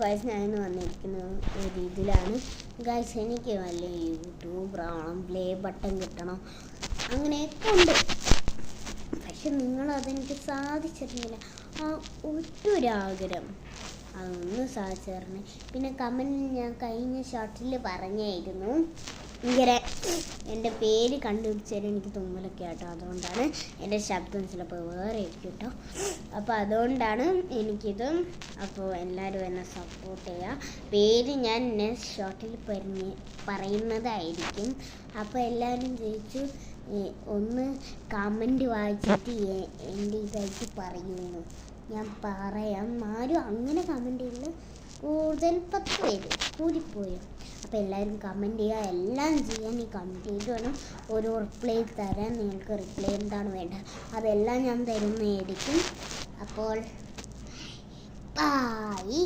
Guys ഞാനിന്ന് വന്നിരിക്കുന്ന ഒരു ഇതിലാണ്. ഗൈസ് എനിക്ക് വല്ല യൂട്യൂബർ ആവണം, പ്ലേ ബട്ടൺ കിട്ടണം, അങ്ങനെയൊക്കെ ഉണ്ട്. പക്ഷെ നിങ്ങളതെനിക്ക് സാധിച്ചിരുന്നില്ല. ആ ഒരാഗ്രഹം അതൊന്ന് സാധിച്ചു തരണേ. പിന്നെ കമൻറ്റിൽ ഞാൻ കഴിഞ്ഞ ഷോർട്ടിൽ പറഞ്ഞായിരുന്നു ഇങ്ങനെ എൻ്റെ പേര് കണ്ടുപിടിച്ചാൽ എനിക്ക് തുമ്മലൊക്കെ കേട്ടോ. അതുകൊണ്ടാണ് എൻ്റെ ശബ്ദം ചിലപ്പോൾ വേറെ കേട്ടോ. അപ്പോൾ അതുകൊണ്ടാണ് എനിക്കിത്. അപ്പോൾ എല്ലാവരും എന്നെ സപ്പോർട്ട് ചെയ്യുക. പേര് ഞാൻ നെക്സ്റ്റ് ഷോർട്ടിൽ പറയുന്നതായിരിക്കും. അപ്പോൾ എല്ലാവരും ചോദിച്ചു ഒന്ന് കമൻറ്റ് വായിച്ചിട്ട് എൻ്റെ ഇതായിട്ട് പറയുന്നു. ഞാൻ പറയാം. ആരും അങ്ങനെ കമൻറ്റ് ചെയ്യില്ല, കൂടുതൽ 10 പേര് കൂടിപ്പോയോ. അപ്പോൾ എല്ലാവരും കമൻറ്റ് ചെയ്യുക, എല്ലാം ചെയ്യാൻ. ഈ കമൻറ്റ് ചെയ്ത് വേണം ഓരോ റിപ്ലൈ തരാൻ. നിങ്ങൾക്ക് റിപ്ലൈ എന്താണ് വേണ്ടത് അതെല്ലാം ഞാൻ തരുന്നതായിരിക്കും. അപ്പോൾ ബൈ.